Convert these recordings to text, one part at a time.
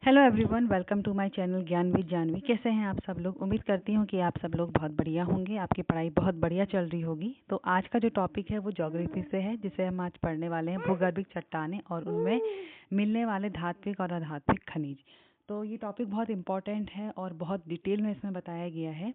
Hello everyone, welcome to my channel Gyan with Janvi. कैसे हैं आप सब लोग? उम्मीद करती हूँ कि आप सब लोग बहुत बढ़िया होंगे, आपकी पढ़ाई बहुत बढ़िया चल रही होगी। तो आज का जो टॉपिक है वो ज्योग्राफी से है, जिसे हम आज पढ़ने वाले हैं भूगर्भिक चट्टानें और उनमें मिलने वाले धात्विक और अधात्विक खनिज। तो ये टॉपिक बहुत इंपॉर्टेंट है और बहुत डिटेल में इसमें बताया गया है।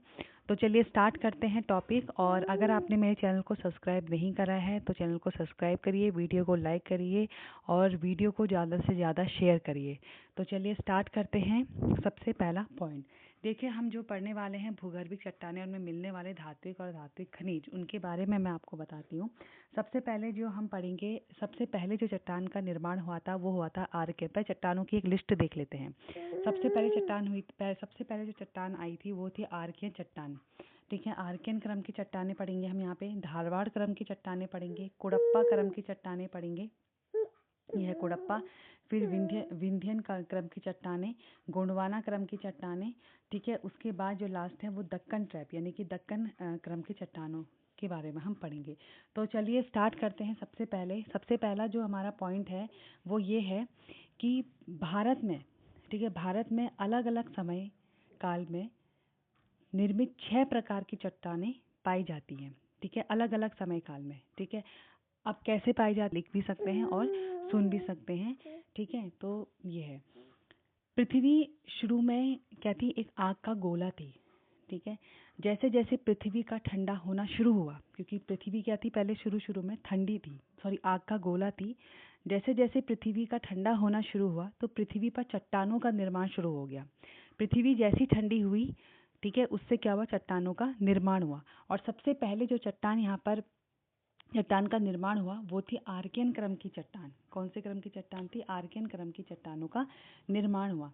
तो चलिए स्टार्ट करते हैं टॉपिक। और अगर आपने मेरे चैनल को सब्सक्राइब नहीं करा है तो चैनल को सब्सक्राइब करिए, वीडियो को लाइक करिए और वीडियो को ज़्यादा से ज़्यादा शेयर करिए। तो चलिए स्टार्ट करते हैं। सबसे पहला पॉइंट देखिए, हम जो पढ़ने वाले हैं भूगर्भिक चट्टानें और उनमें मिलने वाले धात्विक और अधात्विक खनिज, उनके बारे में मैं आपको बताती हूँ। सबसे पहले जो हम पढ़ेंगे, सबसे पहले जो चट्टान का निर्माण हुआ था वो हुआ था आर्कियन। पर चट्टानों की एक लिस्ट देख लेते हैं। सबसे पहले जो चट्टान आई थी वो थी आर्कियन चट्टान। ठीक है, आर्कियन क्रम की चट्टानें पढ़ेंगे हम यहाँ पे। धारवाड़ क्रम की चट्टानें पढ़ेंगे, कुड़प्पा क्रम की चट्टानें पढ़ेंगे, यह है कुड़प्पा। फिर विंध्यन क्रम की चट्टानें, गोंडवाना क्रम की चट्टानें। ठीक है, उसके बाद जो लास्ट है वो दक्कन ट्रैप यानी कि दक्कन क्रम की चट्टानों के बारे में हम पढ़ेंगे। तो चलिए स्टार्ट करते हैं। सबसे पहला जो हमारा पॉइंट है वो ये है कि भारत में, ठीक है, भारत में अलग अलग समय काल में निर्मित 6 प्रकार की चट्टानें पाई जाती हैं। ठीक है, अलग अलग समय काल में। ठीक है, अब कैसे पाई जाती, लिख भी सकते हैं और सुन भी सकते हैं। ठीक है, तो ये है, पृथ्वी शुरू में क्या थी? एक आग का गोला थी। ठीक है, जैसे जैसे पृथ्वी का ठंडा होना शुरू हुआ, क्योंकि पृथ्वी क्या थी पहले शुरू में ठंडी थी, आग का गोला थी। जैसे जैसे पृथ्वी का ठंडा होना शुरू हुआ तो पृथ्वी पर चट्टानों का निर्माण शुरू हो गया। पृथ्वी जैसी ठंडी हुई, ठीक है, उससे क्या हुआ? चट्टानों का निर्माण हुआ। और सबसे पहले जो चट्टान यहाँ पर चट्टान का निर्माण हुआ वो थी आर्कियन क्रम की चट्टान। कौन से क्रम की चट्टान थी? आर्कियन क्रम की चट्टानों का निर्माण हुआ।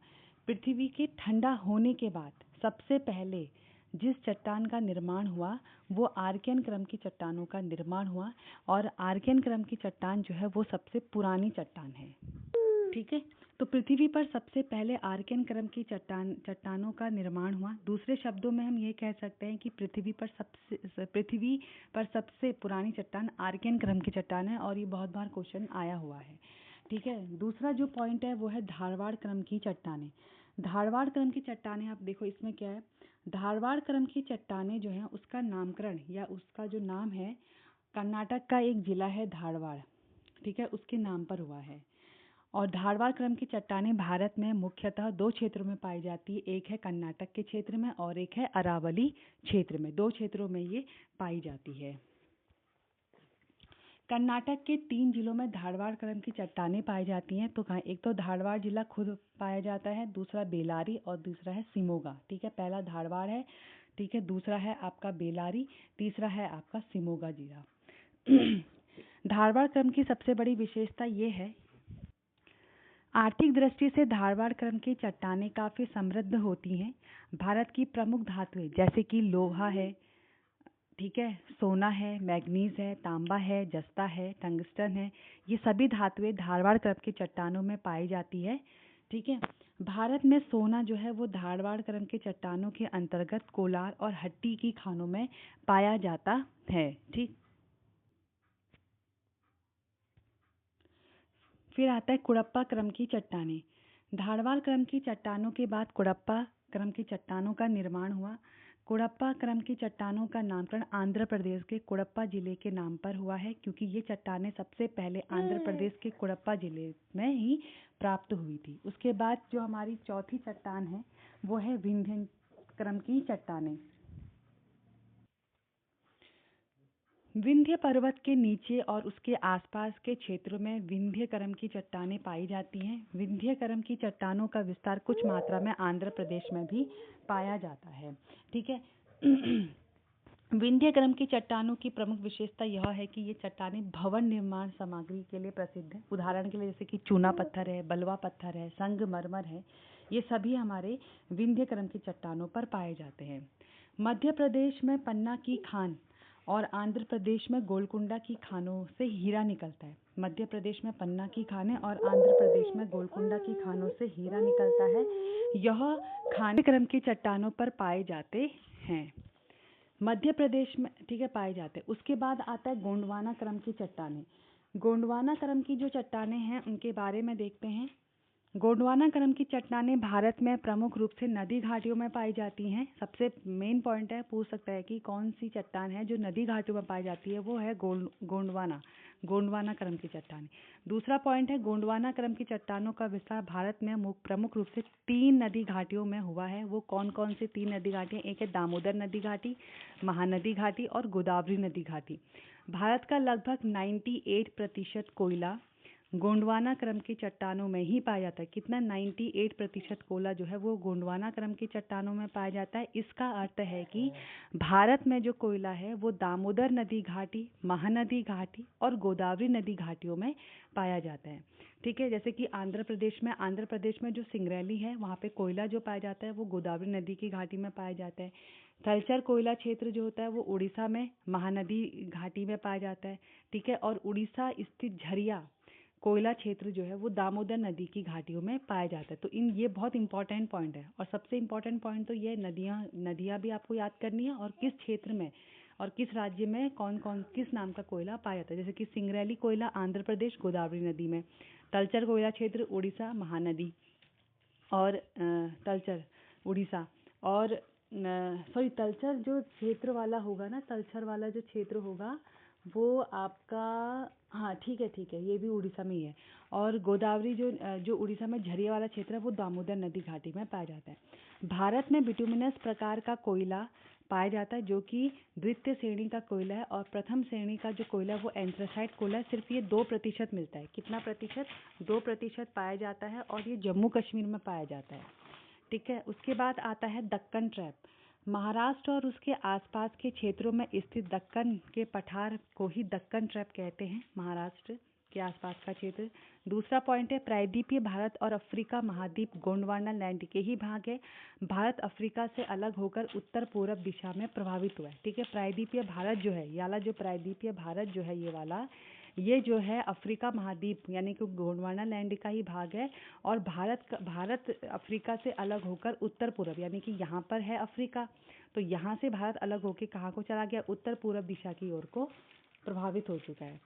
पृथ्वी के ठंडा होने के बाद सबसे पहले जिस चट्टान का निर्माण हुआ वो आर्कियन क्रम की चट्टानों का निर्माण हुआ। और आर्कियन क्रम की चट्टान जो है वो सबसे पुरानी चट्टान है। ठीक है, तो पृथ्वी पर सबसे पहले आर्कियन क्रम की चट्टानों का निर्माण हुआ। दूसरे शब्दों में हम ये कह सकते हैं कि पृथ्वी पर सबसे पुरानी चट्टान आर्कियन क्रम की चट्टान है, और ये बहुत बार क्वेश्चन आया हुआ है। ठीक है, दूसरा जो पॉइंट है वो है धारवाड़ क्रम की चट्टानें। धारवाड़ क्रम की चट्टानें, आप देखो इसमें क्या है, धारवाड़ क्रम की चट्टानें जो है उसका नामकरण या उसका जो नाम है, कर्नाटक का एक जिला है धारवाड़, ठीक है, उसके नाम पर हुआ है। और धारवाड़ क्रम की चट्टानें भारत में मुख्यतः 2 क्षेत्रों में पाई जाती है। एक है कर्नाटक के क्षेत्र में और एक है अरावली क्षेत्र में। 2 क्षेत्रों में ये पाई जाती है। कर्नाटक के 3 जिलों में धारवाड़ क्रम की चट्टानें पाई जाती हैं। तो कहाँ? एक तो धारवाड़ जिला खुद पाया जाता है, दूसरा बेलारी और दूसरा है शिमोगा। ठीक है, पहला धारवाड़ है, ठीक है, दूसरा है आपका बेलारी, तीसरा है आपका शिमोगा जिला। धारवाड़ क्रम की सबसे बड़ी विशेषता ये है, आर्थिक दृष्टि से धारवाड़ क्रम की चट्टानें काफ़ी समृद्ध होती हैं। भारत की प्रमुख धातुएं जैसे कि लोहा है, ठीक है, सोना है, मैग्नीज है, तांबा है, जस्ता है, टंगस्टन है, ये सभी धातुएं धारवाड़ क्रम की चट्टानों में पाई जाती है। ठीक है, भारत में सोना जो है वो धारवाड़ क्रम की चट्टानों के अंतर्गत कोलार और हट्टी की खानों में पाया जाता है। ठीक, फिर आता है कुड़प्पा क्रम की चट्टानें। धारवाड़ क्रम की चट्टानों के बाद कुड़प्पा क्रम की चट्टानों का निर्माण हुआ। कुड़प्पा क्रम की चट्टानों का नामकरण आंध्र प्रदेश के कुड़प्पा जिले के नाम पर हुआ है, क्योंकि ये चट्टानें सबसे पहले आंध्र प्रदेश के कुड़प्पा जिले में ही प्राप्त हुई थी। उसके बाद जो हमारी चौथी चट्टान है वो है विंध्य क्रम की चट्टानें। विंध्य पर्वत के नीचे और उसके आसपास के क्षेत्रों में विंध्य क्रम की चट्टानें पाई जाती हैं। विंध्य क्रम की चट्टानों का विस्तार कुछ मात्रा में आंध्र प्रदेश में भी पाया जाता है। ठीक है, विंध्य क्रम की चट्टानों की प्रमुख विशेषता यह है कि ये चट्टानें भवन निर्माण सामग्री के लिए प्रसिद्ध है। उदाहरण के लिए जैसे कि चूना पत्थर है, बलवा पत्थर है, संगमरमर है, ये सभी हमारे विंध्य क्रम की चट्टानों पर पाए जाते हैं। मध्य प्रदेश में पन्ना की खान और आंध्र प्रदेश में गोलकुंडा की खानों से हीरा निकलता है। मध्य प्रदेश में पन्ना की खानें और आंध्र प्रदेश में गोलकुंडा की खानों से हीरा निकलता है। यह खाने क्रम की चट्टानों पर पाए जाते हैं, मध्य प्रदेश में, ठीक है, पाए जाते हैं। उसके बाद आता है गोंडवाना क्रम की चट्टानें। गोंडवाना क्रम की जो चट्टानें हैं उनके बारे में देखते हैं। गोंडवाना क्रम की चट्टानें भारत में प्रमुख रूप से नदी घाटियों में पाई जाती हैं। सबसे मेन पॉइंट है, पूछ सकता है कि कौन सी चट्टान है जो नदी घाटियों में पाई जाती है, वो है गोंडवाना क्रम की चट्टानें। दूसरा पॉइंट है, गोंडवाना क्रम की चट्टानों का विस्तार भारत में प्रमुख रूप से 3 नदी घाटियों में हुआ है। वो कौन कौन सी 3 नदी घाटियाँ? एक है दामोदर नदी घाटी, महानदी घाटी और गोदावरी नदी घाटी। भारत का लगभग 98% कोयला गोंडवाना क्रम की चट्टानों में ही पाया जाता है। कितना? 98% कोयला जो है वो गोंडवाना क्रम की चट्टानों में पाया जाता है। इसका अर्थ है कि भारत में जो कोयला है वो दामोदर नदी घाटी, महानदी घाटी और गोदावरी नदी घाटियों में पाया जाता है। ठीक है, जैसे कि आंध्र प्रदेश में जो सिंगरैली है वहाँ पे कोयला जो पाया जाता है वो गोदावरी नदी की घाटी में पाया जाता है। थलचर कोयला क्षेत्र जो होता है वो उड़ीसा में महानदी घाटी में पाया जाता है। ठीक है, और उड़ीसा स्थित झरिया कोयला क्षेत्र जो है वो दामोदर नदी की घाटियों में पाया जाता है। तो ये बहुत इंपॉर्टेंट पॉइंट है। और सबसे इम्पॉर्टेंट पॉइंट तो ये नदियाँ भी आपको याद करनी है, और किस क्षेत्र में और किस राज्य में कौन कौन किस नाम का कोयला पाया जाता है। जैसे कि सिंगरैली कोयला आंध्र प्रदेश गोदावरी नदी में, तलचर कोयला क्षेत्र उड़ीसा महानदी और तलचर उड़ीसा और तलचर जो क्षेत्र वाला होगा ना, तलचर वाला जो क्षेत्र होगा वो आपका, हाँ ठीक है, ये भी उड़ीसा में ही है। और गोदावरी जो उड़ीसा में झरिया वाला क्षेत्र है वो दामोदर नदी घाटी में पाया जाता है। भारत में बिटुमिनस प्रकार का कोयला पाया जाता है जो कि द्वितीय श्रेणी का कोयला है, और प्रथम श्रेणी का जो कोयला है वो एंथ्रासाइट कोयला है। सिर्फ ये 2% मिलता है। कितना प्रतिशत? 2% पाया जाता है, और ये जम्मू कश्मीर में पाया जाता है। ठीक है, उसके बाद आता है दक्कन ट्रैप। महाराष्ट्र और उसके आसपास के क्षेत्रों में स्थित दक्कन के पठार को ही दक्कन ट्रैप कहते हैं, महाराष्ट्र के आसपास का क्षेत्र। दूसरा पॉइंट है, प्रायद्वीपीय भारत और अफ्रीका महाद्वीप गोंडवाना लैंड के ही भाग है। भारत अफ्रीका से अलग होकर उत्तर पूर्व दिशा में प्रभावित हुआ है। ठीक है, प्रायद्वीपीय भारत जो है, याला जो प्रायद्वीपीय भारत जो है ये जो है अफ्रीका महाद्वीप यानी कि गोंडवाना लैंड का ही भाग है। और भारत अफ्रीका से अलग होकर उत्तर पूर्व यानी कि यहाँ पर है अफ्रीका, तो यहाँ से भारत अलग होकर कहाँ को चला गया? उत्तर पूर्व दिशा की ओर को प्रभावित हो चुका है।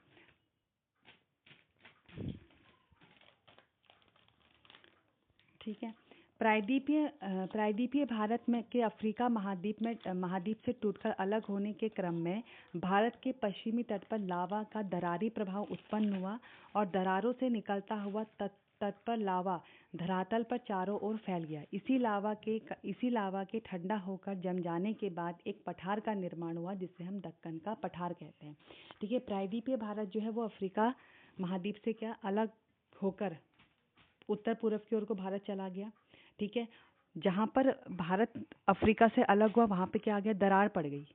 ठीक है, प्रायद्वीपीय भारत में के अफ्रीका महाद्वीप से टूटकर अलग होने के क्रम में भारत के पश्चिमी तट पर लावा का दरारी प्रभाव उत्पन्न हुआ, और दरारों से निकलता हुआ तट पर लावा धरातल पर चारों ओर फैल गया। इसी लावा के ठंडा होकर जम जाने के बाद एक पठार का निर्माण हुआ जिसे हम दक्कन का पठार कहते हैं। ठीक है, प्रायद्वीपीय भारत जो है वो अफ्रीका महाद्वीप से क्या अलग होकर उत्तर पूर्व की ओर को भारत चला गया। ठीक है, जहाँ पर भारत अफ्रीका से अलग हुआ वहाँ पे क्या आ गया? दरार पड़ गई।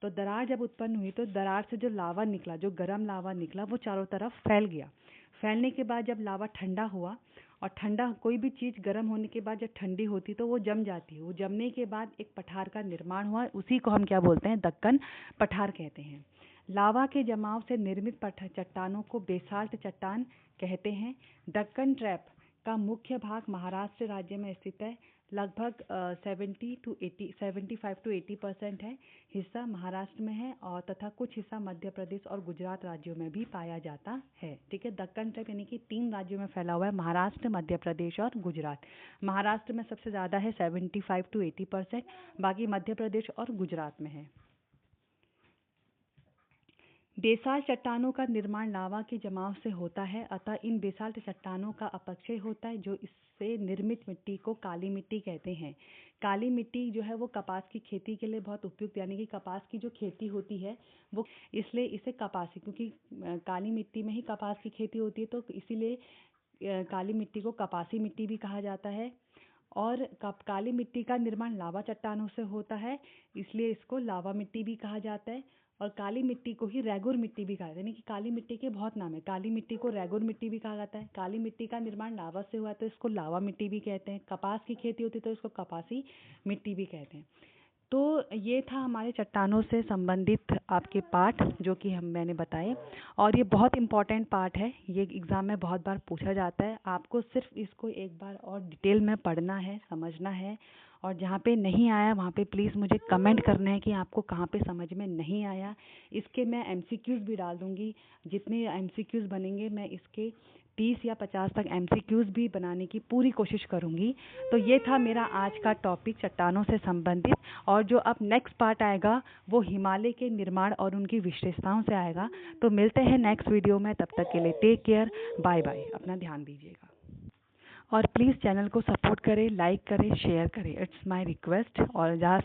तो दरार जब उत्पन्न हुई तो दरार से जो लावा निकला, जो गर्म लावा निकला, वो चारों तरफ फैल गया। फैलने के बाद जब लावा ठंडा हुआ, और ठंडा कोई भी चीज़ गर्म होने के बाद जब ठंडी होती तो वो जम जाती है। वो जमने के बाद एक पठार का निर्माण हुआ, उसी को हम क्या बोलते हैं? दक्कन पठार कहते हैं। लावा के जमाव से निर्मित चट्टानों को बेसाल्ट चट्टान कहते हैं। दक्कन ट्रैप का मुख्य भाग महाराष्ट्र राज्य में स्थित है। लगभग 75 to 80% है हिस्सा महाराष्ट्र में है, और तथा कुछ हिस्सा मध्य प्रदेश और गुजरात राज्यों में भी पाया जाता है। ठीक है, दक्कन ट्रैप यानी कि 3 राज्यों में फैला हुआ है, महाराष्ट्र, मध्य प्रदेश और गुजरात। महाराष्ट्र में सबसे ज़्यादा है 75 to 80%, बाकी मध्य प्रदेश और गुजरात में है। बेसाल्ट चट्टानों का निर्माण लावा के जमाव से होता है, अतः इन बेसाल्ट चट्टानों का अपक्षय होता है, जो इससे निर्मित मिट्टी को काली मिट्टी कहते हैं। काली मिट्टी जो है वो कपास की खेती के लिए बहुत उपयुक्त, यानी कि कपास की जो खेती होती है वो, इसलिए इसे कपासी, क्योंकि काली मिट्टी में ही कपास की खेती होती है, तो इसीलिए काली मिट्टी को कपासी मिट्टी भी कहा जाता है। और काली मिट्टी का निर्माण लावा चट्टानों से होता है, इसलिए इसको लावा मिट्टी भी कहा जाता है। और काली मिट्टी को ही रेगुर मिट्टी भी कहा जाता है, यानी कि काली मिट्टी के बहुत नाम है। काली मिट्टी को रेगुर मिट्टी भी कहा जाता है। काली मिट्टी का निर्माण लावा से हुआ तो इसको लावा मिट्टी भी कहते हैं। कपास की खेती होती तो इसको कपासी मिट्टी भी कहते हैं। तो ये था हमारे चट्टानों से संबंधित आपके पाठ जो कि मैंने बताए, और ये बहुत इम्पॉर्टेंट पार्ट है। ये एग्ज़ाम में बहुत बार पूछा जाता है। आपको सिर्फ इसको एक बार और डिटेल में पढ़ना है, समझना है, और जहाँ पे नहीं आया वहाँ पे प्लीज़ मुझे कमेंट करना है कि आपको कहाँ पे समझ में नहीं आया। इसके मैं MCQs भी डाल दूँगी। जितने MCQs बनेंगे मैं इसके 30 या 50 तक MCQs भी बनाने की पूरी कोशिश करूँगी। तो ये था मेरा आज का टॉपिक चट्टानों से संबंधित, और जो अब नेक्स्ट पार्ट आएगा वो हिमालय के निर्माण और उनकी विशेषताओं से आएगा। तो मिलते हैं नेक्स्ट वीडियो में, तब तक के लिए टेक केयर, बाय बाय, अपना ध्यान दीजिएगा। और प्लीज़ चैनल को सपोर्ट करें, लाइक करें, शेयर करें, इट्स माय रिक्वेस्ट। और जहाँ